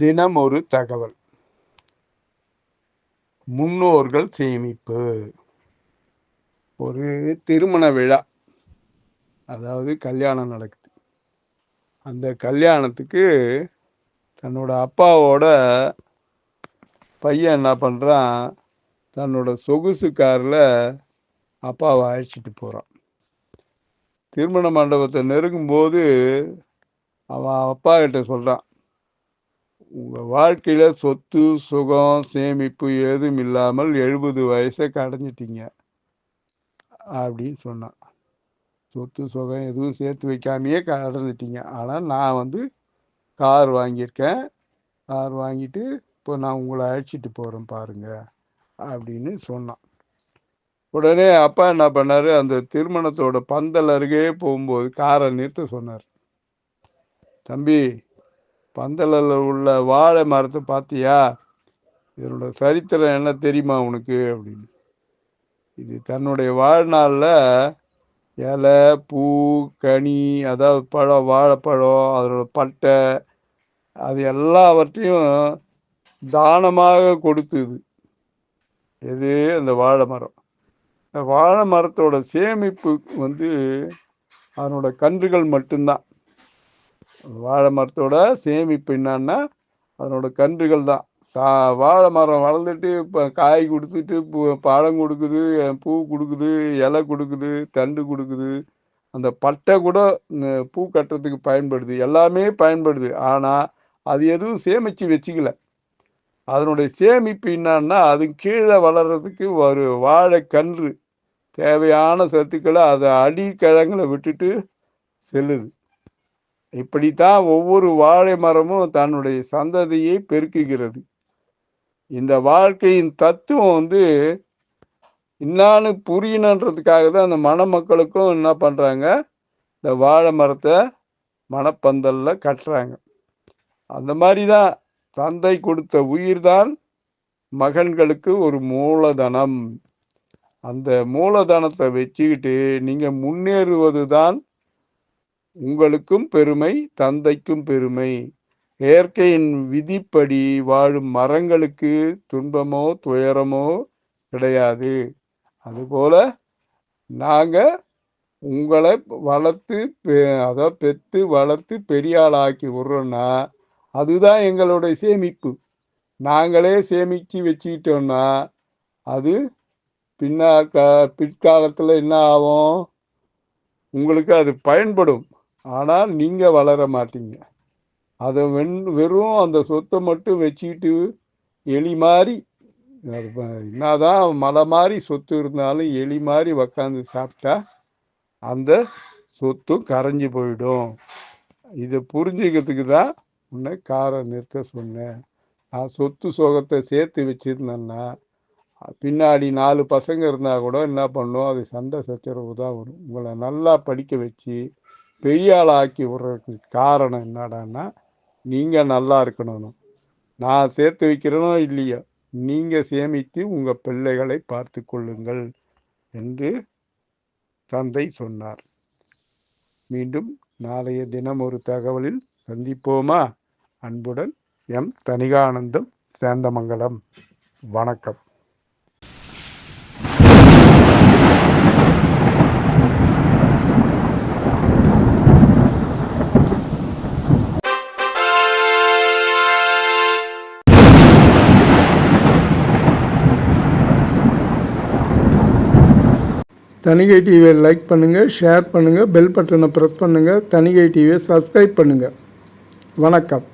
தினம் ஒரு தகவல். முன்னோர்கள் சேமிப்பு. ஒரு திருமண விழா, அதாவது கல்யாணம் நடக்குது. அந்த கல்யாணத்துக்கு தன்னோட அப்பாவோட பையன் என்ன பண்ணுறான், தன்னோட சொகுசு காரில் அப்பாவை அழைச்சிட்டு போகிறான். திருமண மண்டபத்தை நெருங்கும்போது அவன் அப்பா கிட்ட சொல்கிறான், உங்கள் வாழ்க்கையில் சொத்து சுகம் சேமிப்பு ஏதும் இல்லாமல் 70 வயசை கடந்துட்டீங்க அப்படின்னு சொன்னான். சொத்து சுகம் எதுவும் சேர்த்து வைக்காமையே கடந்துட்டீங்க. ஆனால் நான் கார் வாங்கியிருக்கேன். கார் வாங்கிட்டு இப்போ நான் உங்களை அழைச்சிட்டு போகிறேன் பாருங்க அப்படின்னு சொன்னான். உடனே அப்பா என்ன பண்ணார், அந்த திருமணத்தோட பந்தல் அருகே போகும்போது காரை நிறுத்த சொன்னார். தம்பி, பந்தலில் உள்ள வாழை மரத்தை பார்த்தியா? இதனோட சரித்திரம் என்ன தெரியுமா உனக்கு அப்படின்னு. இது தன்னுடைய வாழ்நாளில் இலை, பூ, கனி, அதாவது பழம், வாழைப்பழம், அதோட பட்டை, அது எல்லாவற்றையும் தானமாக கொடுத்தது எது? அந்த வாழை மரம். இந்த வாழை மரத்தோட சேமிப்பு அதனோட கன்றுகள் மட்டும்தான். வாழை மரத்தோட சேமிப்பு என்னன்னா அதனோட கன்றுகள் தான். வாழை மரம் வளர்ந்துட்டு இப்போ காய் கொடுத்துட்டு பழம் கொடுக்குது, பூ கொடுக்குது, இலை கொடுக்குது, தண்டு கொடுக்குது, அந்த பட்டை கூட பூ கட்டுறதுக்கு பயன்படுது, எல்லாமே பயன்படுது. ஆனால் அது எதுவும் சேமித்து வச்சுக்கல. அதனுடைய சேமிப்பு என்னன்னா அது கீழே வளர்கிறதுக்கு ஒரு வாழைக்கன்று தேவையான சத்துக்களை அதை அடிக்கிழங்களை விட்டுட்டு செல்லுது. இப்படித்தான் ஒவ்வொரு வாழை மரமும் தன்னுடைய சந்ததியை பெருக்குகிறது. இந்த வாழ்க்கையின் தத்துவம் என்னான்னு புரியணுன்றதுக்காக தான் அந்த மணமக்களுக்கும் என்ன பண்ணுறாங்க, இந்த வாழை மரத்தை மணப்பந்தலில் கட்டுறாங்க. அந்த மாதிரி தான் தந்தை கொடுத்த உயிர்தான் மகன்களுக்கு ஒரு மூலதனம். அந்த மூலதனத்தை வச்சுக்கிட்டு நீங்கள் முன்னேறுவது தான் உங்களுக்கும் பெருமை, தந்தைக்கும் பெருமை. இயற்கையின் விதிப்படி வாழும் மரங்களுக்கு துன்பமோ துயரமோ கிடையாது. அதுபோல் நாங்கள் உங்களை வளர்த்து பெற்று வளர்த்து பெரிய ஆளாக்கி விட்றோன்னா அதுதான் எங்களுடைய சேமிப்பு. நாங்களே சேமித்து வச்சுக்கிட்டோன்னா அது பிற்காலத்தில் என்ன ஆகும், உங்களுக்கு அது பயன்படும். ஆனால் நீங்கள் வளர மாட்டீங்க. அதை வெறும் அந்த சொத்தை மட்டும் வச்சுக்கிட்டு எலி மாதிரி, என்னதான் மலை மாதிரி சொத்து இருந்தாலும் எலி மாதிரி உக்காந்து சாப்பிட்டா அந்த சொத்தும் கரைஞ்சி போயிடும். இதை புரிஞ்சுக்கிறதுக்கு தான் உன்னை காரை நிறுத்த சொன்னேன். நான் சொத்து சுகத்தை சேர்த்து வச்சுருந்தேன்னா பின்னாடி 4 பசங்க இருந்தால் கூட என்ன பண்ணும், அது சண்டை சச்சரவு தான் வரும். உங்களை நல்லா படிக்க வச்சு பெரிய ஆளாக்கி விடுறதுக்கு காரணம் என்னடான்னா நீங்கள் நல்லா இருக்கணும். நான் சேர்த்து வைக்கிறனோ இல்லையோ, நீங்கள் சேமித்து உங்கள் பிள்ளைகளை பார்த்து கொள்ளுங்கள் என்று தந்தை சொன்னார். மீண்டும் நாளைய தினம் ஒரு தகவலில் சந்திப்போமா? அன்புடன் எம் தணிகானந்தம், சேந்தமங்கலம். வணக்கம். தணிகை டிவியை லைக் பண்ணுங்கள், ஷேர் பண்ணுங்கள், பெல் பட்டனை ப்ரெஸ் பண்ணுங்கள். தணிகை டிவியை சப்ஸ்கிரைப் பண்ணுங்கள். வணக்கம்.